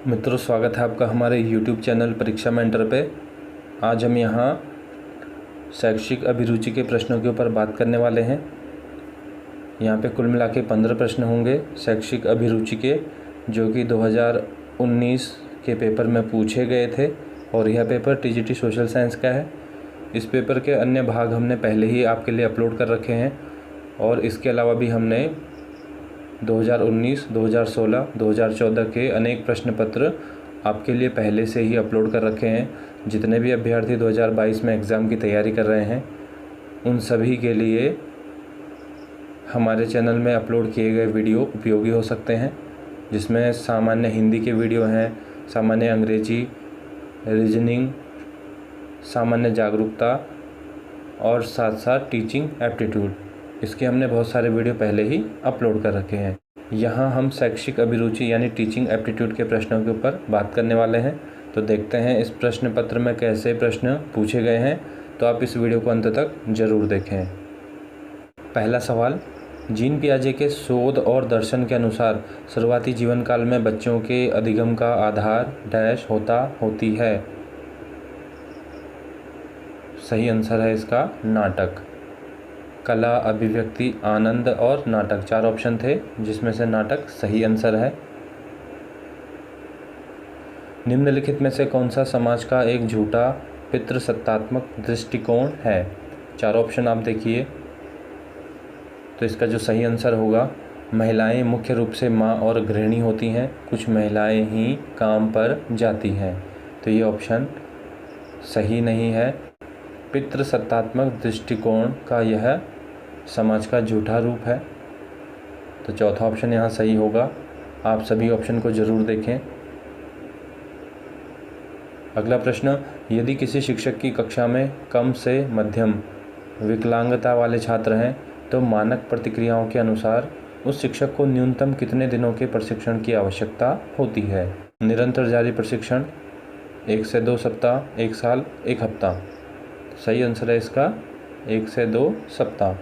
मित्रों, स्वागत है आपका हमारे YouTube चैनल परीक्षा मेंटर पे। आज हम यहाँ शैक्षिक अभिरुचि के प्रश्नों के ऊपर बात करने वाले हैं। यहाँ पे कुल मिला के 15 प्रश्न होंगे शैक्षिक अभिरुचि के, जो कि 2019 के पेपर में पूछे गए थे और यह पेपर TGT सोशल साइंस का है। इस पेपर के अन्य भाग हमने पहले ही आपके लिए अपलोड कर रखे हैं और इसके अलावा भी हमने 2019, 2016, 2014 के अनेक प्रश्न पत्र आपके लिए पहले से ही अपलोड कर रखे हैं। जितने भी अभ्यर्थी 2022 में एग्ज़ाम की तैयारी कर रहे हैं, उन सभी के लिए हमारे चैनल में अपलोड किए गए वीडियो उपयोगी हो सकते हैं, जिसमें सामान्य हिंदी के वीडियो हैं, सामान्य अंग्रेजी, रीजनिंग, सामान्य जागरूकता और साथ साथ टीचिंग एप्टीट्यूड। इसके हमने बहुत सारे वीडियो पहले ही अपलोड कर रखे हैं। यहाँ हम शैक्षिक अभिरुचि यानी टीचिंग एप्टीट्यूड के प्रश्नों के ऊपर बात करने वाले हैं। तो देखते हैं इस प्रश्न पत्र में कैसे प्रश्न पूछे गए हैं, तो आप इस वीडियो को अंत तक ज़रूर देखें। पहला सवाल, जीन पियाजे के शोध और दर्शन के अनुसार शुरुआती जीवन काल में बच्चों के अधिगम का आधार डैश होती है। सही आंसर है इसका नाटक। कला, अभिव्यक्ति, आनंद और नाटक, 4 ऑप्शन थे, जिसमें से नाटक सही आंसर है। निम्नलिखित में से कौन सा समाज का एक झूठा पितृसत्तात्मक दृष्टिकोण है? 4 ऑप्शन आप देखिए। तो इसका जो सही आंसर होगा, महिलाएं मुख्य रूप से माँ और गृहिणी होती हैं, कुछ महिलाएं ही काम पर जाती हैं। तो ये ऑप्शन सही नहीं है। पितृसत्तात्मक दृष्टिकोण का यह समाज का झूठा रूप है। तो चौथा ऑप्शन यहाँ सही होगा। आप सभी ऑप्शन को ज़रूर देखें। अगला प्रश्न, यदि किसी शिक्षक की कक्षा में कम से मध्यम विकलांगता वाले छात्र हैं, तो मानक प्रतिक्रियाओं के अनुसार उस शिक्षक को न्यूनतम कितने दिनों के प्रशिक्षण की आवश्यकता होती है? निरंतर जारी प्रशिक्षण, 1 से 2 सप्ताह, 1 साल, 1 हफ्ता। सही आंसर है इसका 1 से 2 सप्ताह।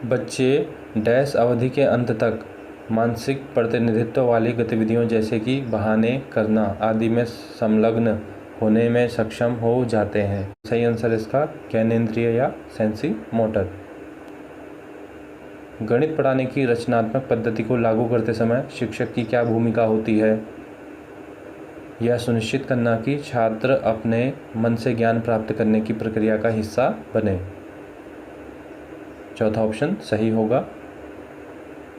बच्चे डैश अवधि के अंत तक मानसिक प्रतिनिधित्व वाली गतिविधियों जैसे कि बहाने करना आदि में संलग्न होने में सक्षम हो जाते हैं। सही आंसर इसका ज्ञानेंद्रिय या सेंसी मोटर। गणित पढ़ाने की रचनात्मक पद्धति को लागू करते समय शिक्षक की क्या भूमिका होती है? यह सुनिश्चित करना कि छात्र अपने मन से ज्ञान प्राप्त करने की प्रक्रिया का हिस्सा बने। चौथा ऑप्शन सही होगा।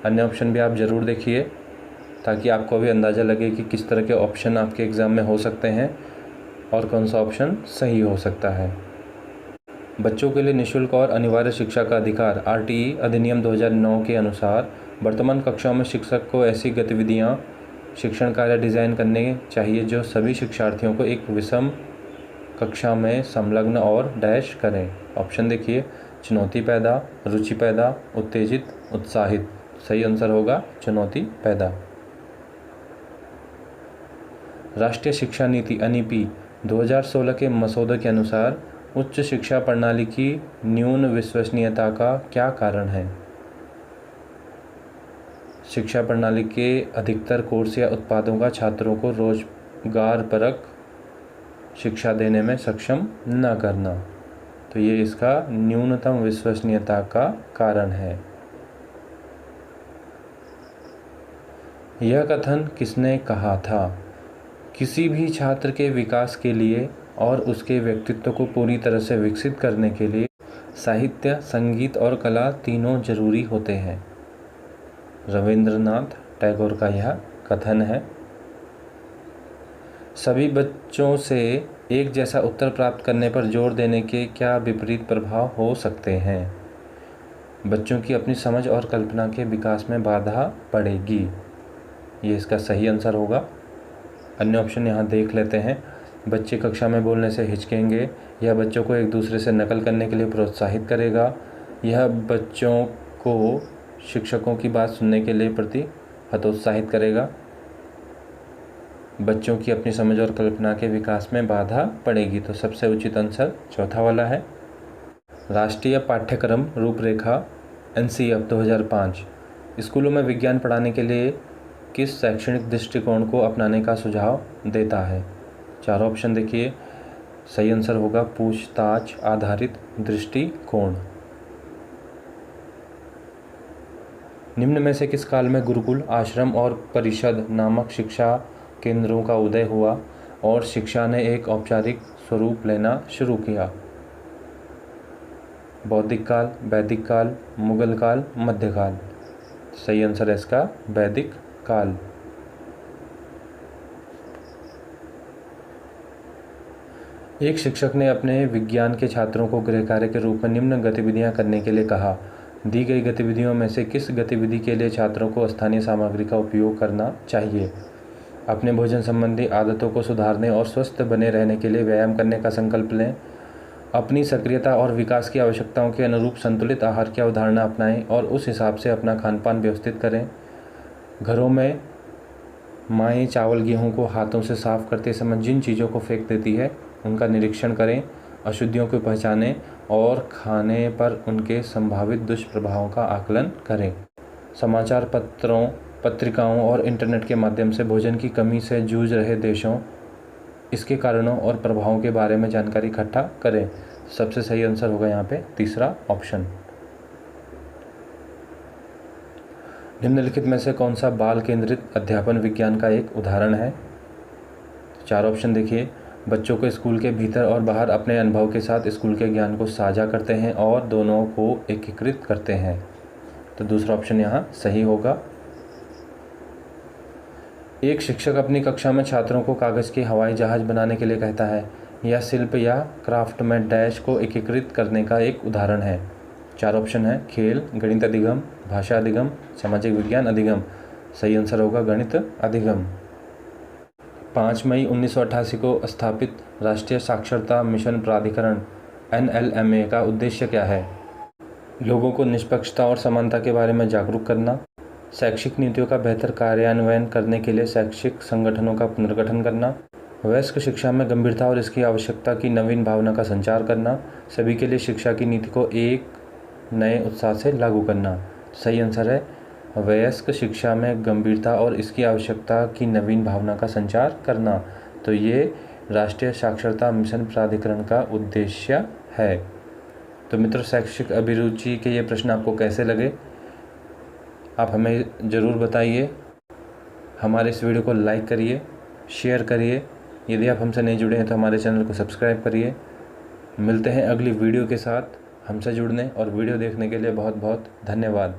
अन्य ऑप्शन भी आप ज़रूर देखिए, ताकि आपको भी अंदाज़ा लगे कि किस तरह के ऑप्शन आपके एग्ज़ाम में हो सकते हैं और कौन सा ऑप्शन सही हो सकता है। बच्चों के लिए निःशुल्क और अनिवार्य शिक्षा का अधिकार RTE अधिनियम 2009 के अनुसार वर्तमान कक्षाओं में शिक्षक को ऐसी गतिविधियाँ शिक्षण कार्य डिज़ाइन करने चाहिए जो सभी शिक्षार्थियों को एक विषम कक्षा में संलग्न और डैश करें। ऑप्शन देखिए, चुनौती पैदा, रुचि पैदा, उत्तेजित, उत्साहित। सही आंसर होगा चुनौती पैदा। राष्ट्रीय शिक्षा नीति NEP 2016 के मसौदे के अनुसार उच्च शिक्षा प्रणाली की न्यून विश्वसनीयता का क्या कारण है? शिक्षा प्रणाली के अधिकतर कोर्स या उत्पादों का छात्रों को रोजगारपरक शिक्षा देने में सक्षम न करना। तो ये इसका न्यूनतम विश्वसनीयता का कारण है। यह कथन किसने कहा था? किसी भी छात्र के विकास के लिए और उसके व्यक्तित्व को पूरी तरह से विकसित करने के लिए साहित्य, संगीत और कला तीनों जरूरी होते हैं। रविंद्रनाथ टैगोर का यह कथन है। सभी बच्चों से एक जैसा उत्तर प्राप्त करने पर जोर देने के क्या विपरीत प्रभाव हो सकते हैं? बच्चों की अपनी समझ और कल्पना के विकास में बाधा पड़ेगी। ये इसका सही आंसर होगा। अन्य ऑप्शन यहाँ देख लेते हैं। बच्चे कक्षा में बोलने से हिचकेंगे। यह बच्चों को एक दूसरे से नकल करने के लिए प्रोत्साहित करेगा। यह बच्चों को शिक्षकों की बात सुनने के लिए प्रति हतोत्साहित करेगा। बच्चों की अपनी समझ और कल्पना के विकास में बाधा पड़ेगी। तो सबसे उचित आंसर चौथा वाला है। राष्ट्रीय पाठ्यक्रम रूपरेखा NCF 2005 स्कूलों में विज्ञान पढ़ाने के लिए किस शैक्षणिक दृष्टिकोण को अपनाने का सुझाव देता है? चारों ऑप्शन देखिए। सही आंसर होगा पूछताछ आधारित दृष्टिकोण। निम्न में से किस काल में गुरुकुल, आश्रम और परिषद नामक शिक्षा केंद्रों का उदय हुआ और शिक्षा ने एक औपचारिक स्वरूप लेना शुरू किया? बौद्धिक काल, वैदिक काल, मुगल काल, मध्यकाल। सही आंसर है इसका वैदिक काल। एक शिक्षक ने अपने विज्ञान के छात्रों को गृह कार्य के रूप में निम्न गतिविधियां करने के लिए कहा। दी गई गतिविधियों में से किस गतिविधि के लिए छात्रों को स्थानीय सामग्री का उपयोग करना चाहिए? अपने भोजन संबंधी आदतों को सुधारने और स्वस्थ बने रहने के लिए व्यायाम करने का संकल्प लें। अपनी सक्रियता और विकास की आवश्यकताओं के अनुरूप संतुलित आहार की अवधारणा अपनाएं और उस हिसाब से अपना खानपान व्यवस्थित करें। घरों में माएँ चावल गेहूँ को हाथों से साफ करते समय जिन चीज़ों को फेंक देती है उनका निरीक्षण करें, अशुद्धियों को पहचानें और खाने पर उनके संभावित दुष्प्रभावों का आकलन करें। समाचार पत्रों, पत्रिकाओं और इंटरनेट के माध्यम से भोजन की कमी से जूझ रहे देशों, इसके कारणों और प्रभावों के बारे में जानकारी इकट्ठा करें। सबसे सही आंसर होगा यहाँ पे तीसरा ऑप्शन। निम्नलिखित में से कौन सा बाल केंद्रित अध्यापन विज्ञान का एक उदाहरण है? चार ऑप्शन देखिए। बच्चों को स्कूल के भीतर और बाहर अपने अनुभव के साथ स्कूल के ज्ञान को साझा करते हैं और दोनों को एकीकृत करते हैं, तो दूसरा ऑप्शन यहाँ सही होगा। एक शिक्षक अपनी कक्षा में छात्रों को कागज़ के हवाई जहाज बनाने के लिए कहता है। यह शिल्प या क्राफ्ट में डैश को एकीकृत करने का एक उदाहरण है। चार ऑप्शन है खेल, गणित अधिगम, भाषा अधिगम, सामाजिक विज्ञान अधिगम। सही आंसर होगा गणित अधिगम। 5 मई 1988 को स्थापित राष्ट्रीय साक्षरता मिशन प्राधिकरण NLMA का उद्देश्य क्या है? लोगों को निष्पक्षता और समानता के बारे में जागरूक करना, शैक्षिक नीतियों का बेहतर कार्यान्वयन करने के लिए शैक्षिक संगठनों का पुनर्गठन करना, वयस्क शिक्षा में गंभीरता और इसकी आवश्यकता की नवीन भावना का संचार करना, सभी के लिए शिक्षा की नीति को एक नए उत्साह से लागू करना। सही आंसर है वयस्क शिक्षा में गंभीरता और इसकी आवश्यकता की नवीन भावना का संचार करना। तो ये राष्ट्रीय साक्षरता मिशन प्राधिकरण का उद्देश्य है। तो मित्रों, शैक्षिक अभिरुचि के ये प्रश्न आपको कैसे लगे आप हमें ज़रूर बताइए। हमारे इस वीडियो को लाइक करिए, शेयर करिए। यदि आप हमसे नहीं जुड़े हैं तो हमारे चैनल को सब्सक्राइब करिए। मिलते हैं अगली वीडियो के साथ। हमसे जुड़ने और वीडियो देखने के लिए बहुत बहुत धन्यवाद।